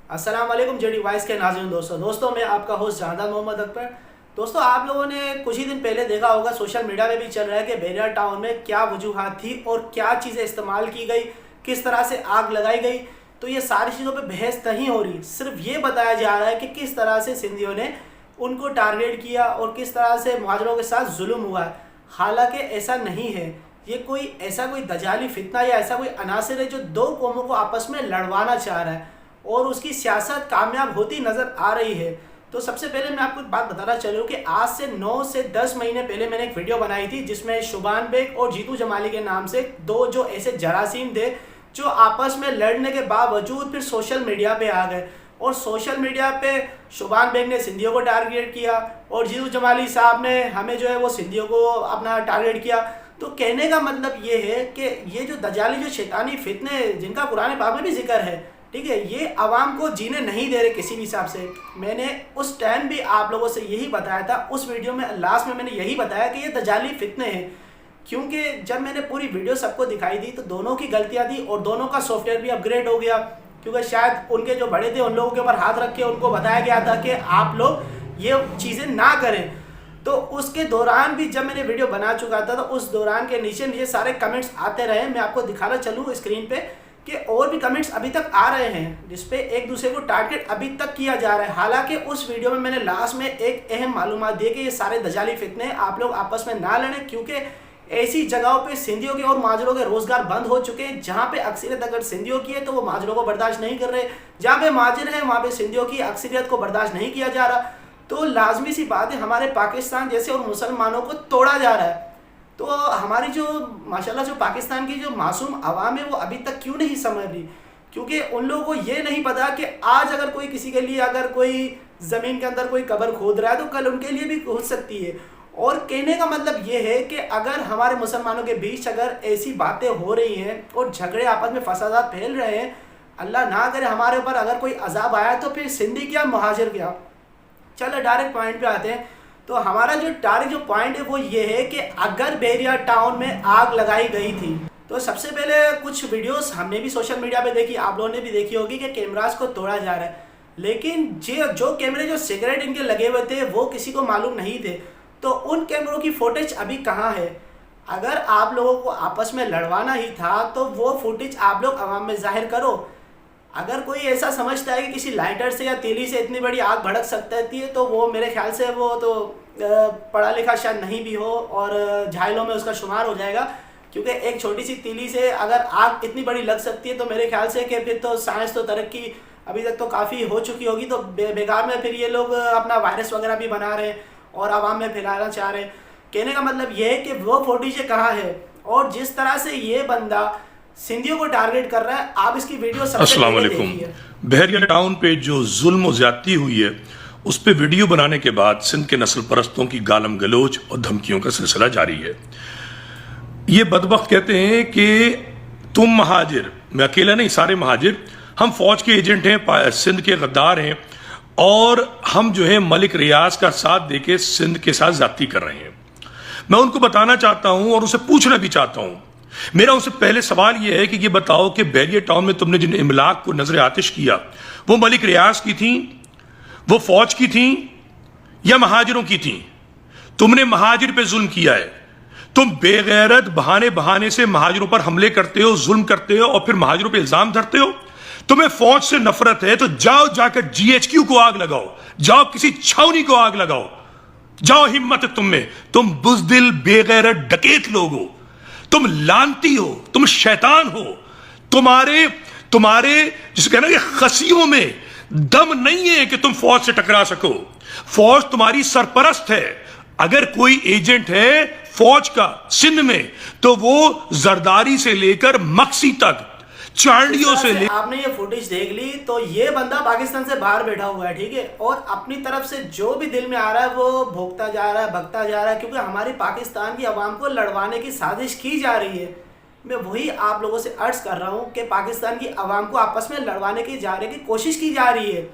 अस्सलाम वालेकुम JD voice के नाज़रीन दोस्तों मैं आपका होस्ट जहादार मोहम्मद अकबर। दोस्तों आप लोगों ने कुछ ही दिन पहले देखा होगा, सोशल मीडिया में भी चल रहा है कि बैरियर टाउन में क्या वजूहात थी और क्या चीज़ें इस्तेमाल की गई, किस तरह से आग लगाई गई। तो ये सारी चीज़ों पे बहस नहीं हो रही, सिर्फ ये बताया जा रहा है कि किस तरह से सिंधियों ने उनको टारगेट किया और किस तरह से मुहाजिरों के साथ जुल्म हुआ है। हालांकि ऐसा नहीं है, ये कोई दजाली फितना या ऐसा कोई अनासर है जो दो कौमों को आपस में लड़वाना चाह रहा है और उसकी सियासत कामयाब होती नज़र आ रही है। तो सबसे पहले मैं आपको एक बात बताना चलूँ कि आज से 9 से 10 महीने पहले मैंने एक वीडियो बनाई थी जिसमें शुबान बेग और जीतू जमाली के नाम से दो जो ऐसे जरासीम थे जो आपस में लड़ने के बावजूद फिर सोशल मीडिया पे आ गए और सोशल मीडिया पे शुबान बेग ने सिंधियों को टारगेट किया और जीतू जमाली साहब ने हमें जो है वो सिंधियों को अपना टारगेट किया। तो कहने का मतलब ये है कि ये जो दजाली जो शैतानी फितने जिनका कुरान पाक में भी जिक्र है, ठीक है, ये आवाम को जीने नहीं दे रहे किसी भी हिसाब से। मैंने उस टाइम भी आप लोगों से यही बताया था, उस वीडियो में लास्ट में मैंने यही बताया कि ये दजाली फितने हैं, क्योंकि जब मैंने पूरी वीडियो सबको दिखाई दी तो दोनों की गलतियां थी और दोनों का सॉफ्टवेयर भी अपग्रेड हो गया, क्योंकि शायद उनके जो बड़े थे उन लोगों के ऊपर हाथ रख के उनको बताया गया था कि आप लोग ये चीज़ें ना करें। तो उसके दौरान भी जब मैंने वीडियो बना चुका था तो उस दौरान के नीचे नीचे सारे कमेंट्स आते रहे। मैं आपको दिखाना चलूँ स्क्रीन पे कि और भी कमेंट्स अभी तक आ रहे हैं जिसपे एक दूसरे को टारगेट अभी तक किया जा रहा है। हालांकि उस वीडियो में मैंने लास्ट में एक अहम मालूमात दी कि ये सारे दजाली फितने आप लोग आपस में ना लड़ें, क्योंकि ऐसी जगहों पे सिंधियों के और माजरों के रोजगार बंद हो चुके हैं जहाँ पे अक्सरियत अगर सिंधियों की है तो वो माजरों को बर्दाश्त नहीं कर रहे, जहाँ पे माजर है वहाँ पे सिंधियों की अक्सरियत को बर्दाश्त नहीं किया जा रहा। तो लाजमी सी बात है, हमारे पाकिस्तान जैसे और मुसलमानों को तोड़ा जा रहा है। तो हमारी जो माशाल्लाह जो पाकिस्तान की जो मासूम आवाम है वो अभी तक क्यों नहीं समझ रही, क्योंकि उन लोगों को ये नहीं पता कि आज अगर कोई किसी के लिए अगर कोई ज़मीन के अंदर कोई कब्र खोद रहा है तो कल उनके लिए भी खोद सकती है। और कहने का मतलब ये है कि अगर हमारे मुसलमानों के बीच अगर ऐसी बातें हो रही हैं और झगड़े आपस में फसादात फैल रहे हैं, अल्लाह ना करे हमारे ऊपर अगर कोई अजाब आया तो फिर सिंधी क्या मुहाजिर क्या। चलो डायरेक्ट पॉइंट पे आते हैं। तो हमारा जो डायरेक्ट पॉइंट है वो ये है कि अगर बैरियर टाउन में आग लगाई गई थी तो सबसे पहले कुछ वीडियोस हमने भी सोशल मीडिया पे देखी, आप लोगों ने भी देखी होगी कि कैमरास को तोड़ा जा रहा है, लेकिन जो कैमरे जो सिगरेट इनके लगे हुए थे वो किसी को मालूम नहीं थे। तो उन कैमरों की फुटेज अभी कहाँ है? अगर आप लोगों को आपस में लड़वाना ही था तो वो फुटेज आप लोग आवाम में जाहिर करो। अगर कोई ऐसा समझता है कि किसी लाइटर से या तीली से इतनी बड़ी आग भड़क सकती है तो वो मेरे ख्याल से वो तो पढ़ा लिखा शायद नहीं भी हो और झाइलों में उसका शुमार हो जाएगा, क्योंकि एक छोटी सी तीली से अगर आग इतनी बड़ी लग सकती है तो मेरे ख्याल से कि फिर तो साइंस तो तरक्की अभी तक तो काफ़ी हो चुकी होगी। तो बेकार में फिर ये लोग अपना वायरस वगैरह भी बना रहे हैं और आवाम में फैलाना चाह रहे हैं। कहने का मतलब ये है कि वो फुटेज कहाँ है और जिस तरह से ये बंदा सिंधियों को टारगेट कर रहा है, आप इसकी वीडियो सबसे पहले देखिए। बहरिया टाउन पे जो जुल्म और ज्यादती हुई है उस पे वीडियो बनाने के बाद सिंध के नस्ल परस्तों की गालम गलोच और धमकियों का सिलसिला जारी है। ये बदबख्त कहते हैं कि तुम महाजिर, मैं अकेला नहीं, सारे महाजिर, हम फौज के एजेंट हैं, सिंध के गद्दार हैं और हम जो है मलिक रियाज का साथ देके सिंध के साथ ज्यादती कर रहे हैं। मैं उनको बताना चाहता हूं और उनसे पूछना भी चाहता हूं। मेरा उनसे पहले सवाल यह है कि ये बताओ कि बैरियर टाउन में तुमने जिन इमलाक को नजर आतिश किया वो मलिक रियाज की थी, वो फौज की थी या महाजिरों की थी? तुमने महाजिर पे जुल्म किया है। तुम बेगैरत बहाने बहाने से महाजिरों पर हमले करते हो, जुल्म करते हो और फिर महाजिरों पे इल्जाम धरते हो। तुम्हें फौज से नफरत है तो जाओ जाकर GHQ को आग लगाओ, जाओ किसी छावनी को आग लगाओ, जाओ, हिम्मत है तुम में। तुम बुजदिल बेगैरत डकैत लोग हो, तुम लानती हो, तुम शैतान हो, तुम्हारे जिसे कहना कि खसियों में दम नहीं है कि तुम फौज से टकरा सको। फौज तुम्हारी सरपरस्त है। अगर कोई एजेंट है फौज का सिंध में तो वो जरदारी से लेकर मक्सी तक, चांडियों से ले। आपने ये फुटेज देख ली तो ये बंदा पाकिस्तान से बाहर बैठा हुआ है, ठीक है, और अपनी तरफ से जो भी दिल में आ रहा है वो भोगता जा रहा है, भगता जा रहा है, क्योंकि हमारी पाकिस्तान की आवाम को लड़वाने की साजिश की जा रही है। मैं वही आप लोगों से अर्ज कर रहा हूँ कि पाकिस्तान की आवाम को आपस में लड़वाने की कोशिश की जा रही है,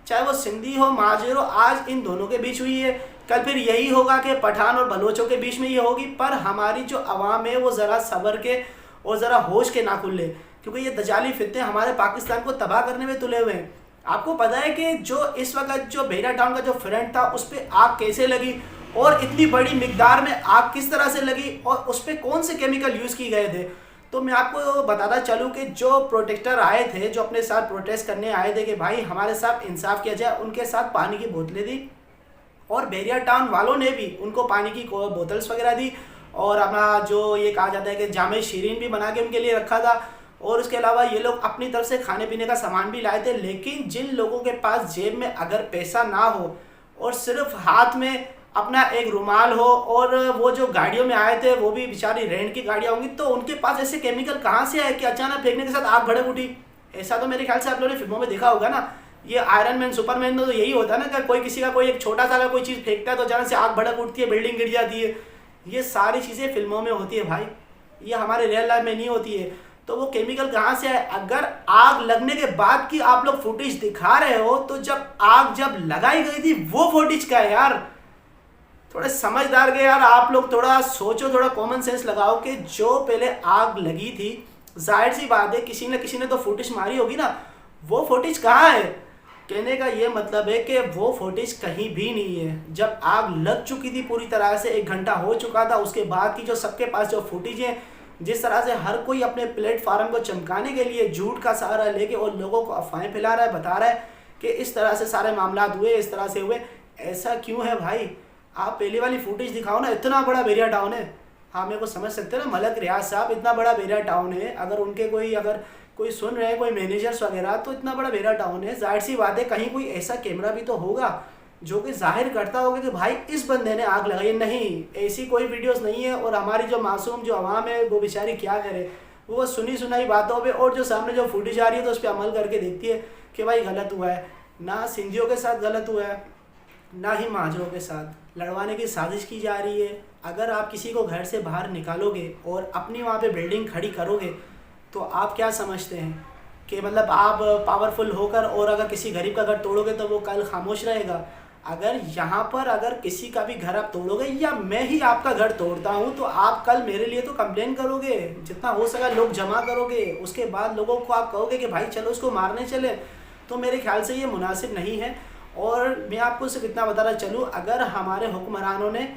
चाहे वो सिंधी हो महाजिर हो। आज इन दोनों के बीच हुई है, कल फिर यही होगा कि पठान और बलोचों के बीच में ये होगी। पर हमारी जो आवाम है वो ज़रा सब्र के और ज़रा होश के ना खुले, क्योंकि ये दजाली फितने हमारे पाकिस्तान को तबाह करने में तुले हुए हैं। आपको पता है कि जो इस वक्त जो बेरिया टाउन का जो फ्रंट था उस पर आग कैसे लगी और इतनी बड़ी मिकदार में आग किस तरह से लगी और उस पर कौन से केमिकल यूज़ किए गए थे? तो मैं आपको बताता चलूँ कि जो प्रोटेक्टर आए थे, जो अपने साथ प्रोटेस्ट करने आए थे कि भाई हमारे साथ इंसाफ किया जाए, उनके साथ पानी की बोतलें दी और बेरिया टाउन वालों ने भी उनको पानी की बोतल्स वगैरह दी और अपना जो ये कहा जाता है कि जामे शीरीन भी बना के उनके लिए रखा था। और उसके अलावा ये लोग अपनी तरफ से खाने पीने का सामान भी लाए थे। लेकिन जिन लोगों के पास जेब में अगर पैसा ना हो और सिर्फ हाथ में अपना एक रुमाल हो और वो जो गाड़ियों में आए थे वो भी बेचारी रेंट की गाड़ियाँ होंगी, तो उनके पास ऐसे केमिकल कहाँ से आए कि अचानक फेंकने के साथ आग भड़क उठी? ऐसा तो मेरे ख्याल से आप लोगों ने फिल्मों में देखा होगा ना। ये आयरन मैन, सुपरमैन में तो यही होता है ना कि कोई किसी का कोई एक छोटा सा अगर कोई चीज़ फेंकता है तो अचानक से आग भड़क उठती है, बिल्डिंग गिर जाती है। ये सारी चीज़ें फिल्मों में होती है भाई, ये हमारे रियल लाइफ में नहीं होती है। तो वो केमिकल कहाँ से आए? अगर आग लगने के बाद की आप लोग फुटेज दिखा रहे हो तो जब लगाई गई थी वो फुटेज का है यार। थोड़े समझदार के यार आप लोग, थोड़ा सोचो, थोड़ा कॉमन सेंस लगाओ कि जो पहले आग लगी थी, जाहिर सी बात है किसी न तो फुटेज मारी होगी ना, वो फुटेज कहाँ है? कहने का ये मतलब है कि वो फुटेज कहीं भी नहीं है। जब आग लग चुकी थी पूरी तरह से, 1 घंटा हो चुका था, उसके बाद की जो सबके पास जो फुटेज है, जिस तरह से हर कोई अपने प्लेटफार्म को चमकाने के लिए झूठ का सहारा लेके और लोगों को अफवाहें फैला रहा है, बता रहा है कि इस तरह से सारे मामला हुए, इस तरह से हुए। ऐसा क्यों है भाई? आप पहली वाली फुटेज दिखाओ ना। इतना बड़ा बेरिया टाउन है, हाँ मेरे को समझ सकते हैं ना मलक रियाज साहब, इतना बड़ा बेरिया टाउन है, अगर उनके कोई सुन रहे हैं, कोई मैनेजर्स वगैरह, तो इतना बड़ा बेरिया टाउन है, जाहिर सी बात है कहीं कोई ऐसा कैमरा भी तो होगा जो कि जाहिर करता होगा कि भाई इस बंदे ने आग लगाई। नहीं, ऐसी कोई वीडियोस नहीं है। और हमारी जो मासूम जो आवाम है वो बेचारी क्या करे, वो सुनी सुनाई बातों पे और जो सामने जो फुटेज आ रही है तो उस पर अमल करके देखती है कि भाई गलत हुआ है। ना सिंधियों के साथ गलत हुआ है, ना ही महाजरों के साथ लड़वाने की साजिश की जा रही है। अगर आप किसी को घर से बाहर निकालोगे और अपनी वहाँ पे बिल्डिंग खड़ी करोगे तो आप क्या समझते हैं कि मतलब आप पावरफुल होकर और अगर किसी गरीब का घर तोड़ोगे तो वो कल खामोश रहेगा? अगर यहाँ पर अगर किसी का भी घर आप तोड़ोगे या मैं ही आपका घर तोड़ता हूँ तो आप कल मेरे लिए तो कंप्लेन करोगे, जितना हो सका लोग जमा करोगे, उसके बाद लोगों को आप कहोगे कि भाई चलो उसको मारने चले। तो मेरे ख्याल से ये मुनासिब नहीं है। और मैं आपको सिर्फ इतना बताना चलूँ, अगर हमारे हुक्मरानों ने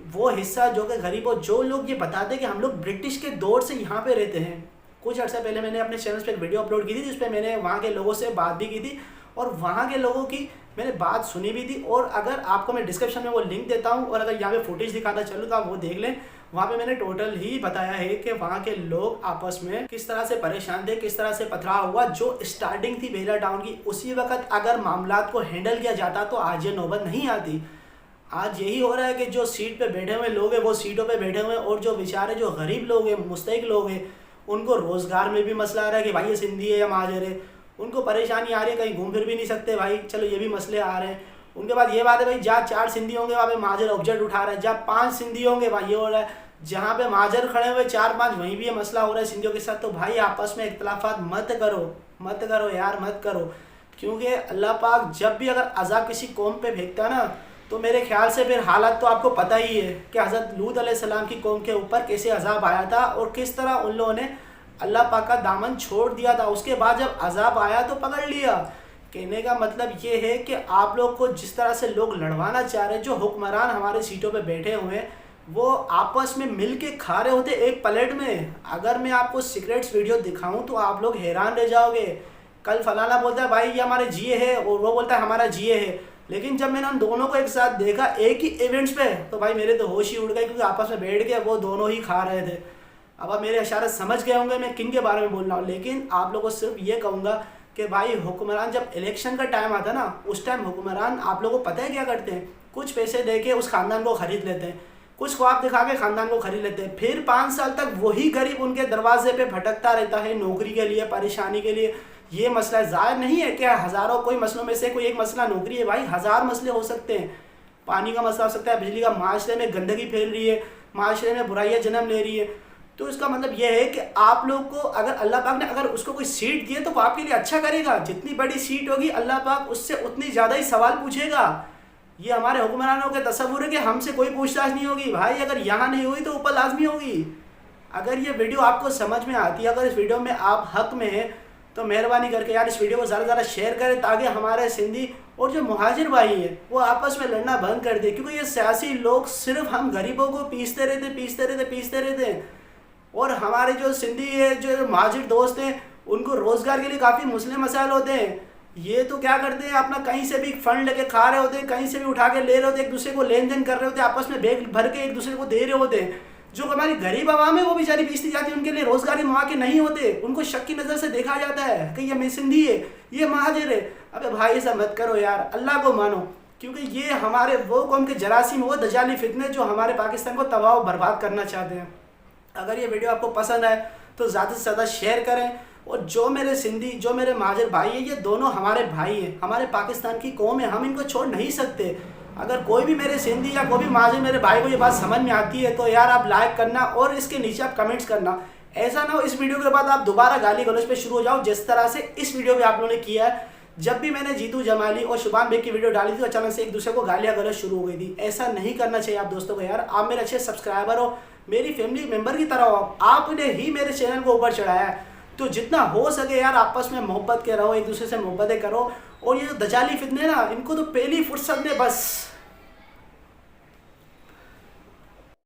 वो हिस्सा जो कि गरीबों, जो लोग ये बताते कि हम लोग ब्रिटिश के दौर से यहाँ पे रहते हैं, कुछ अर्सा पहले मैंने अपने चैनल पे एक वीडियो अपलोड की थी जिस पर मैंने वहाँ के लोगों से बात भी की थी और वहाँ के लोगों की मैंने बात सुनी भी थी। और अगर आपको मैं डिस्क्रिप्शन में वो लिंक देता हूँ और अगर यहाँ पे फुटेज दिखाता चलूँ तो आप वो देख लें। वहाँ पे मैंने टोटल ही बताया है कि वहाँ के लोग आपस में किस तरह से परेशान थे, किस तरह से पथराव हुआ। जो स्टार्टिंग थी बेरिया टाउन की, उसी वक्त अगर मामलात को हैंडल किया जाता तो आज ये नौबत नहीं आती। आज यही हो रहा है कि जो सीट पे बैठे हुए लोग हैं वो सीटों पे बैठे हुए हैं और जो बेचारे जो गरीब लोग हैं, मुस्तहिक लोग हैं, उनको रोज़गार में भी मसला आ रहा है कि भाई ये सिंधी है या महाजर है, उनको परेशानी आ रही है, कहीं घूम फिर भी नहीं सकते भाई, चलो ये भी मसले आ रहे हैं। उनके बाद ये बात है भाई जहाँ 4 सिंधी होंगे वहाँ पे महाजर ऑब्जेक्ट उठा रहा है, जहाँ 5 सिंधी होंगे वहाँ ये हो रहा है, जहाँ पे महाजर खड़े हुए 4-5 वहीं भी ये मसला हो रहा है सिंधियों के साथ। तो भाई आपस में इख्तलाफात मत करो यार, मत करो। क्योंकि अल्लाह पाक जब भी अगर अज़ाब किसी कौम पे भेजता है ना तो मेरे ख्याल से फिर हालात तो आपको पता ही है कि हज़रत लूत अलैहिस्सलाम की कौम के ऊपर कैसे अज़ाब आया था और किस तरह उन लोगों ने अल्लाह पाक का दामन छोड़ दिया था। उसके बाद जब अज़ाब आया तो पकड़ लिया। कहने का मतलब ये है कि आप लोग को जिस तरह से लोग लड़वाना चाह रहे हैं, जो हुक्मरान हमारे सीटों पे बैठे हुए हैं, वो आपस में मिल के खा रहे होते एक प्लेट में। अगर मैं आपको सीक्रेट्स वीडियो दिखाऊं तो आप लोग हैरान रह जाओगे। कल फलाना बोलता है भाई ये हमारे जिए है और वो बोलता है हमारा जिए है, लेकिन जब मैंने उन दोनों को एक साथ देखा एक ही इवेंट्स पे तो भाई मेरे तो होश ही उड़ गए, क्योंकि आपस में बैठ के वो दोनों ही खा रहे थे। अब आप मेरे इशारे समझ गए होंगे मैं किन के बारे में बोल रहा हूँ। लेकिन आप लोगों को सिर्फ ये कहूँगा कि भाई हुक्मरान जब इलेक्शन का टाइम आता ना, उस टाइम हुक्मरान आप लोगों को पता है क्या करते हैं? कुछ पैसे दे के उस खानदान को खरीद लेते हैं, कुछ ख्वाब दिखा के खानदान को खरीद लेते हैं, फिर 5 साल तक वही गरीब उनके दरवाजे पे भटकता रहता है नौकरी के लिए, परेशानी के लिए। ये मसला ज़ाहिर नहीं है कि हज़ारों कोई मसलों में से कोई एक मसला नौकरी है, भाई 1000 मसले हो सकते हैं। पानी का मसला हो सकता है, बिजली का, माशरे में गंदगी फैल रही है, माशरे में बुराइयाँ जन्म ले रही है। तो इसका मतलब यह है कि आप लोग को अगर अल्लाह पाक ने अगर उसको कोई सीट दी है तो वो आपके लिए अच्छा करेगा। जितनी बड़ी सीट होगी अल्लाह पाक उससे उतनी ज़्यादा ही सवाल पूछेगा। ये हमारे हुक्मरानों के तसव्वुर है कि हमसे कोई पूछताछ नहीं होगी। भाई अगर यहाँ नहीं हुई तो ऊपर लाजमी होगी। अगर ये वीडियो आपको समझ में आती है, अगर इस वीडियो में आप हक में हैं, तो मेहरबानी करके यार इस वीडियो को ज़्यादा से ज़्यादा शेयर करें ताकि हमारे सिंधी और जो मुहाजिर भाई है वो आपस में लड़ना बंद कर दे, क्योंकि ये सियासी लोग सिर्फ हम गरीबों को पीसते रहते हैं। और हमारे जो सिंधी है, जो मुहाजिर दोस्त हैं, उनको रोज़गार के लिए काफ़ी मुस्लिम मसाइल होते हैं। ये तो क्या करते हैं, अपना कहीं से भी फंड लेके खा रहे होते हैं, कहीं से भी उठा के ले रहे होते हैं, एक दूसरे को लेन देन कर रहे होते हैं, आपस में बैग भर के एक दूसरे को दे रहे होते हैं। जो हमारी गरीब आवाम है वो बेचारी पीसती जाती है, उनके लिए रोजगारी मौके नहीं होते, उनको शक की नज़र से देखा जाता है कि ये सिंधी है, ये महाजिर है। अबे भाई ऐसा मत करो यार, अल्लाह को मानो, क्योंकि ये हमारे वो कौम के जरासीम, वो दजाली फितने जो हमारे पाकिस्तान को तबाह और बर्बाद करना चाहते हैं। अगर ये वीडियो आपको पसंद आए तो ज़्यादा से ज़्यादा शेयर करें। और जो मेरे सिंधी, जो मेरे महाजिर भाई है, ये दोनों हमारे भाई हैं, हमारे पाकिस्तान की कौम है, हम इनको छोड़ नहीं सकते। अगर कोई भी मेरे सिंधी या कोई भी महाजिर मेरे भाई को ये बात समझ में आती है तो यार आप लाइक करना और इसके नीचे आप कमेंट्स करना। ऐसा ना हो इस वीडियो के बाद आप दोबारा गाली गलौज पे शुरू हो जाओ, जिस तरह से इस वीडियो में आप लोगों ने किया है। जब भी मैंने जीतू जमाली और शुभान बेग की वीडियो डाली थी तो अचानक से एक दूसरे को गालियाँ गलौज शुरू हो गई थी। ऐसा नहीं करना चाहिए आप दोस्तों को यार। आप मेरे अच्छे सब्सक्राइबर हो, मेरी फैमिली मेम्बर की तरह हो, आपने ही मेरे चैनल को ऊपर चढ़ाया है। तो जितना हो सके यार आपस में मोहब्बत के रहो, एक दूसरे से मोहब्बतें करो। और ये जो दजाली फितने ना, इनको तो पहली फुर्सत में बस